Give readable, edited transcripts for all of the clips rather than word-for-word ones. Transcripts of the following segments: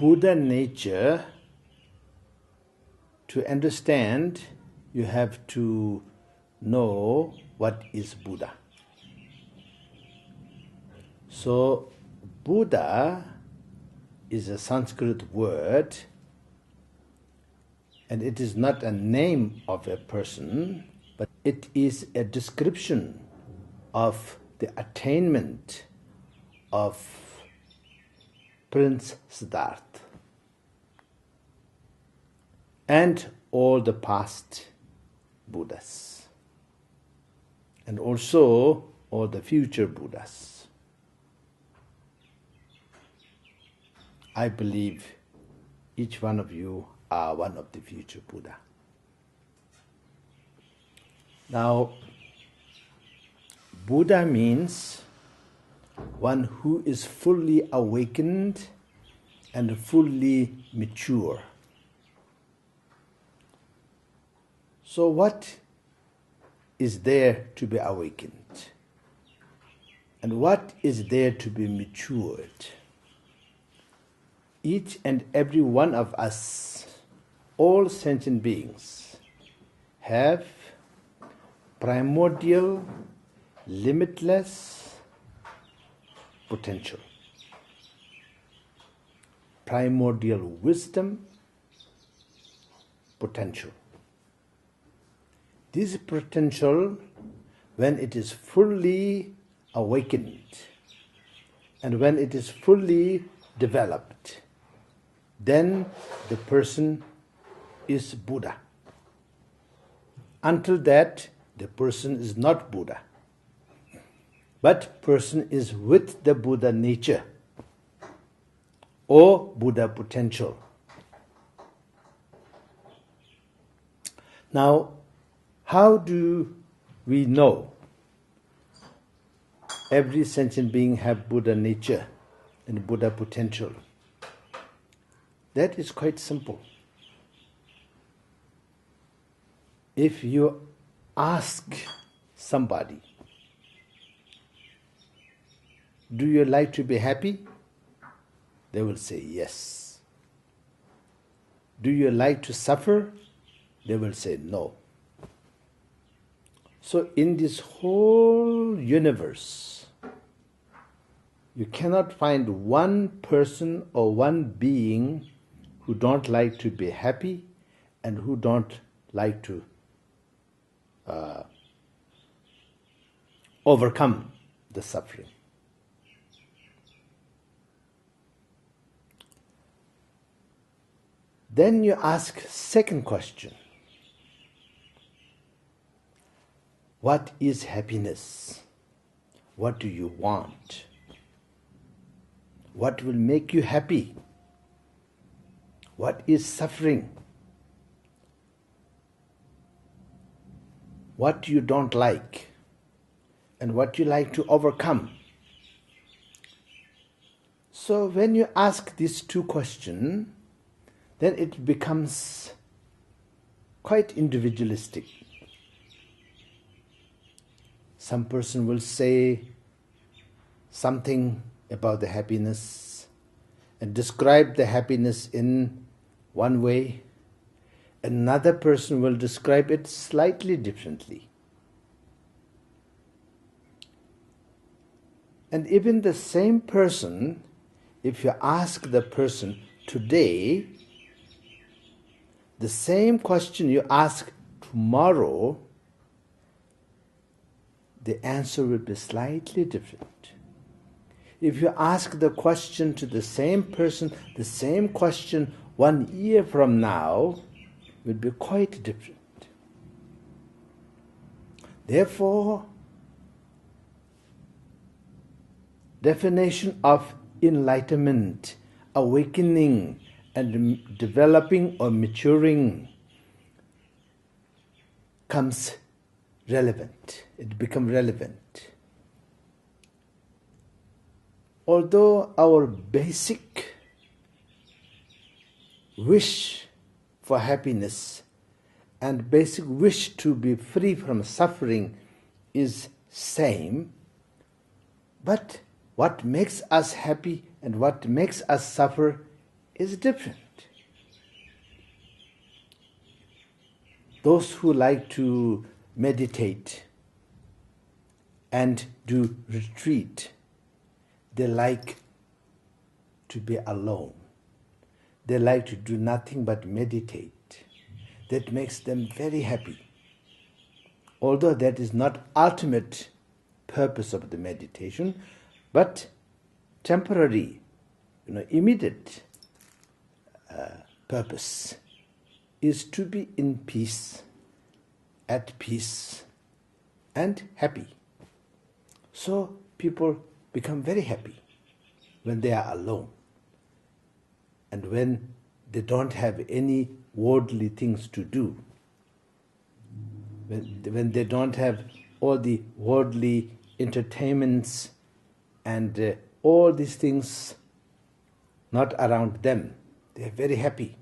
Buddha nature, to understand, you have to know what is Buddha. So, Buddha is a Sanskrit word, and it is not a name of a person, but it is a description of the attainment of Prince Siddhartha and all the past Buddhas, and also all the future Buddhas. I believe each one of you are one of the future Buddha. Now, Buddha means one who is fully awakened and fully mature. So what is there to be awakened? And what is there to be matured? Each and every one of us, all sentient beings, have primordial, limitless potential. Primordial wisdom, potential. This potential, when it is fully awakened and when it is fully developed, then the person is Buddha. Until that, the person is not Buddha. But person is with the Buddha nature or Buddha potential. Now, how do we know every sentient being have Buddha nature and Buddha potential? That is quite simple. If you ask somebody, do you like to be happy? They will say yes. Do you like to suffer? They will say no. So in this whole universe, you cannot find one person or one being who don't like to be happy and who don't like to overcome the suffering. Then you ask second question. What is happiness? What do you want? What will make you happy? What is suffering? What you don't like and what you like to overcome. So when you ask these two questions, then it becomes quite individualistic. Some person will say something about the happiness and describe the happiness in one way. Another person will describe it slightly differently. And even the same person, if you ask the person today, the same question you ask tomorrow, the answer will be slightly different. If you ask the question to the same person, the same question 1 year from now, will be quite different. Therefore, definition of enlightenment, awakening, and developing or maturing comes relevant. It becomes relevant. Although our basic wish for happiness and basic wish to be free from suffering is same, but what makes us happy and what makes us suffer is different. Those who like to meditate and do retreat, they like to be alone. They like to do nothing but meditate. That makes them very happy. Although that is not ultimate purpose of the meditation, but temporary, immediate purpose is to be in peace, at peace, and happy. So people become very happy when they are alone and when they don't have any worldly things to do, when they don't have all the worldly entertainments and all these things not around them. They are very happy.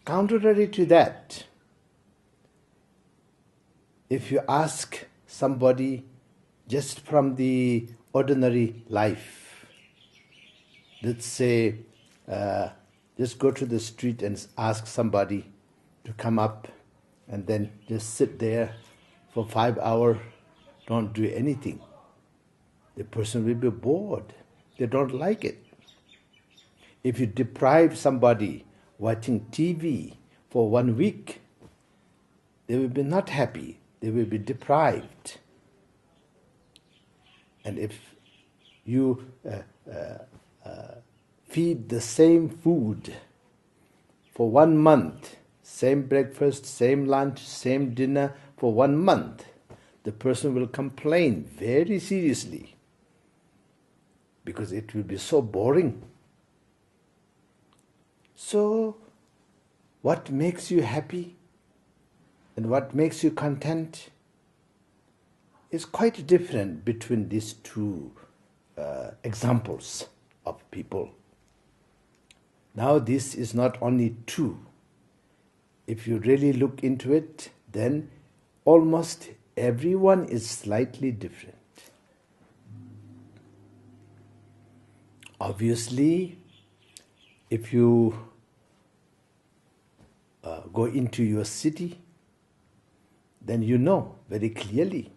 Contrary to that, if you ask somebody just from the ordinary life, let's say, just go to the street and ask somebody to come up and then just sit there for 5 hours, don't do anything. The person will be bored. They don't like it. If you deprive somebody watching TV for 1 week, they will be not happy. They will be deprived. And if you feed the same food for 1 month, same breakfast, same lunch, same dinner for 1 month, the person will complain very seriously because it will be so boring. So, what makes you happy and what makes you content is quite different between these two examples of people. Now, this is not only two. If you really look into it, then almost everyone is slightly different. Obviously, if you go into your city, then you know very clearly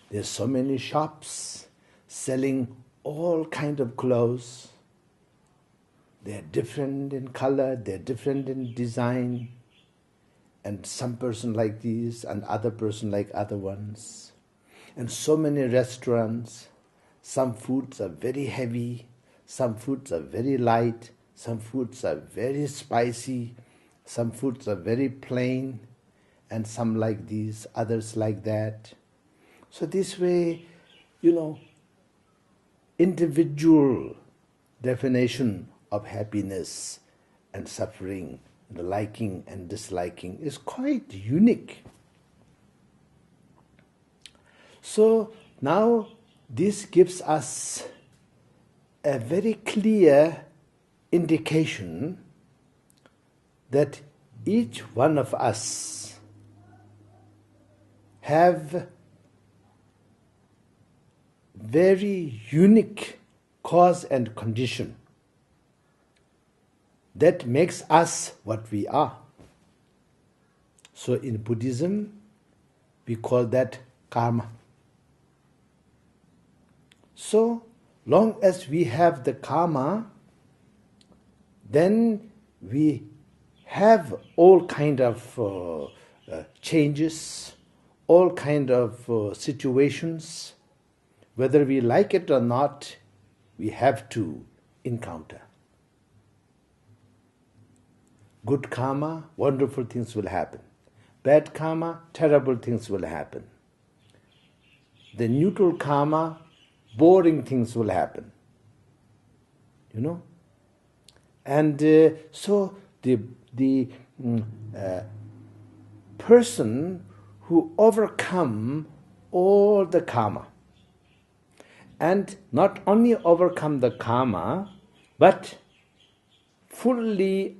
there's so many shops selling all kind of clothes. They're different in color, they're different in design, and some person like these and other person like other ones. And so many restaurants, some foods are very heavy, some foods are very light, some foods are very spicy, some foods are very plain, and some like these, others like that. So this way, individual definition of happiness and suffering, the liking and disliking is quite unique. So now this gives us a very clear indication that each one of us have very unique cause and condition that makes us what we are. So in Buddhism, we call that karma. So long as we have the karma, then we have all kind of changes, all kind of situations. Whether we like it or not, we have to encounter. Good karma, wonderful things will happen. Bad karma, terrible things will happen. The neutral karma, boring things will happen. And so the person who overcome all the karma, and not only overcome the karma, but fully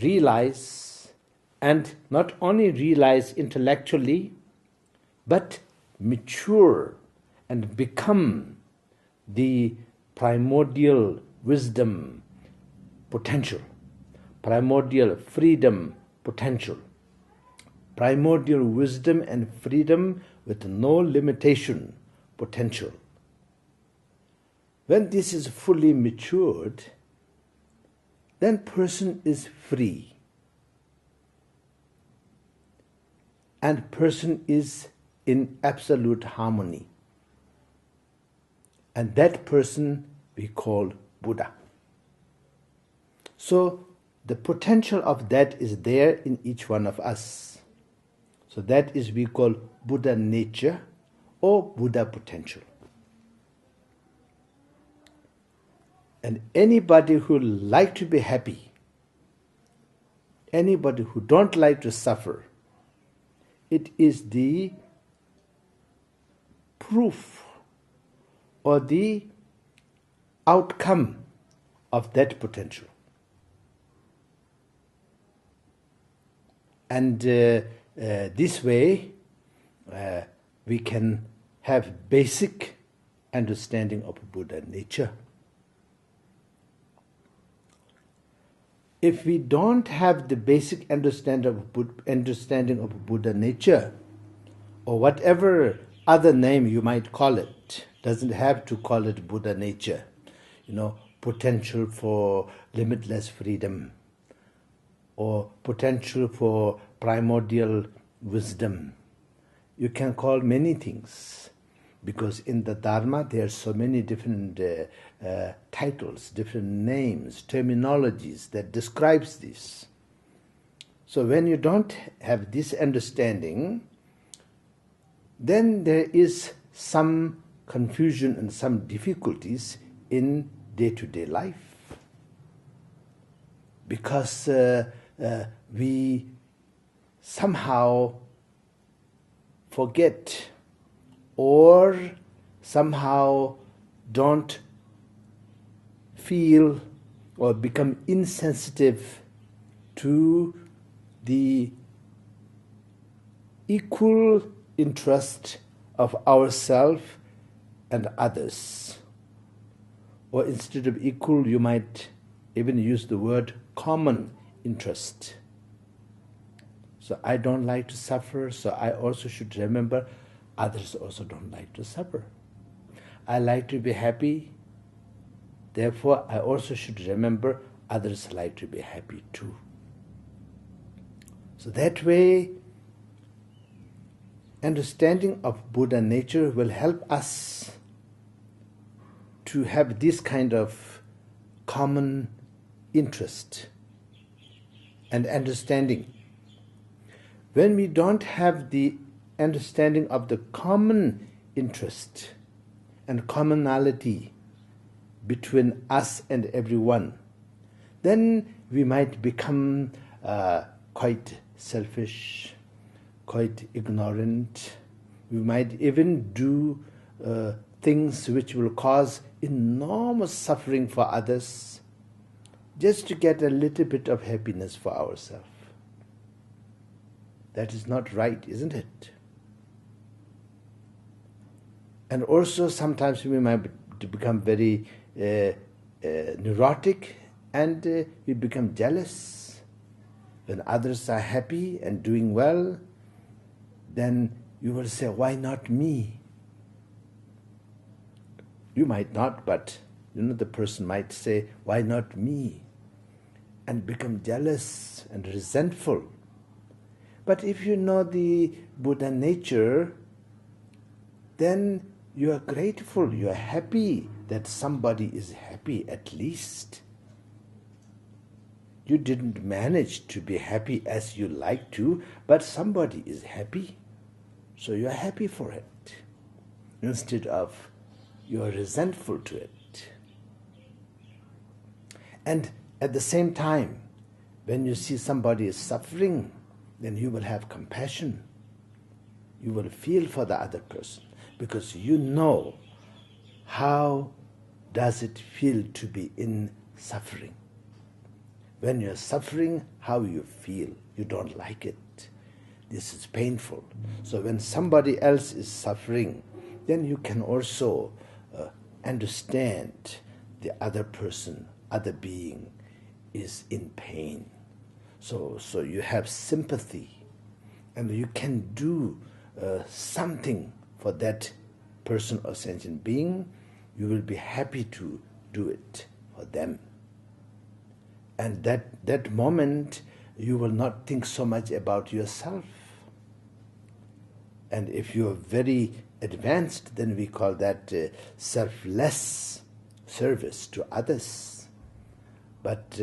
realize, and not only realize intellectually, but mature and become the primordial wisdom potential, primordial freedom potential, primordial wisdom and freedom with no limitation potential. When this is fully matured, then person is free. And person is in absolute harmony. And that person we call Buddha. So the potential of that is there in each one of us. So that is we call Buddha nature or Buddha potential. And anybody who like to be happy, anybody who don't like to suffer, it is the proof or the outcome of that potential. And this way we can have basic understanding of Buddha nature. If we don't have the basic understanding of Buddha nature, or whatever other name you might call it, doesn't have to call it Buddha nature, potential for limitless freedom, or potential for primordial wisdom. You can call many things, because in the Dharma there are so many different titles, different names, terminologies that describes this. So when you don't have this understanding, then there is some confusion and some difficulties in day-to-day life. Because we somehow forget or somehow don't feel or become insensitive to the equal interest of ourselves and others. Or instead of equal, you might even use the word common interest. So I don't like to suffer, so I also should remember others also don't like to suffer. I like to be happy, therefore I also should remember others like to be happy too. So that way, understanding of Buddha nature will help us to have this kind of common interest and understanding. When we don't have the understanding of the common interest and commonality between us and everyone, then we might become quite selfish, quite ignorant. We might even do things which will cause enormous suffering for others just to get a little bit of happiness for ourselves. That is not right, isn't it? And also sometimes we might become very neurotic and we become jealous. When others are happy and doing well, then you will say, why not me? You might not, but the person might say, why not me? And become jealous and resentful. But if you know the Buddha nature, then you are grateful, you are happy that somebody is happy at least. You didn't manage to be happy as you like to, but somebody is happy. So you are happy for it, instead of you are resentful to it. And at the same time, when you see somebody is suffering, then you will have compassion. You will feel for the other person, because you know how does it feel to be in suffering. When you're suffering, how you feel. You don't like it. This is painful. So when somebody else is suffering, then you can also understand the other person, other being, is in pain. So you have sympathy, and you can do something for that person or sentient being. You will be happy to do it for them. And that moment, you will not think so much about yourself. And if you are very advanced, then we call that selfless service to others. But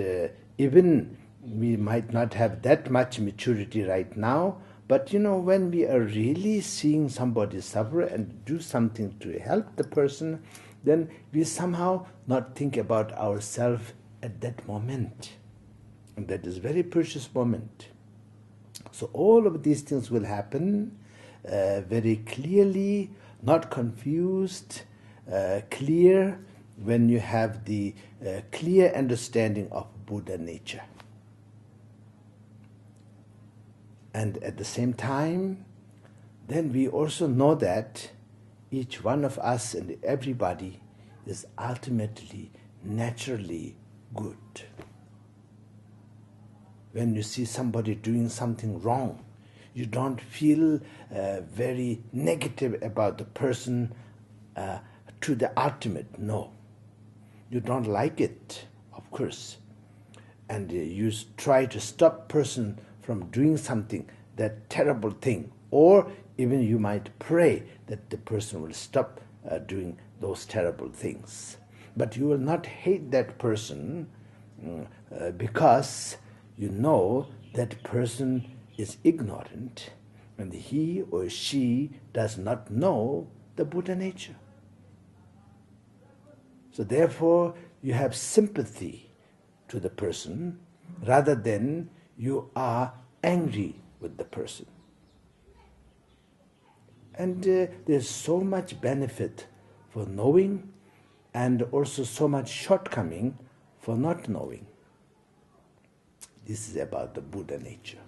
even we might not have that much maturity right now, but when we are really seeing somebody suffer and do something to help the person, then we somehow not think about ourselves at that moment. And that is a very precious moment. So all of these things will happen very clearly, not confused, clear, when you have the clear understanding of Buddha nature. And at the same time, then we also know that each one of us and everybody is ultimately, naturally good. When you see somebody doing something wrong, you don't feel very negative about the person to the ultimate. No. You don't like it, of course. And you try to stop person from doing something, that terrible thing. Or even you might pray that the person will stop doing those terrible things. But you will not hate that person because you know that person is ignorant and he or she does not know the Buddha nature. So therefore, you have sympathy to the person rather than you are angry with the person. And there's so much benefit for knowing and also so much shortcoming for not knowing. This is about the Buddha nature.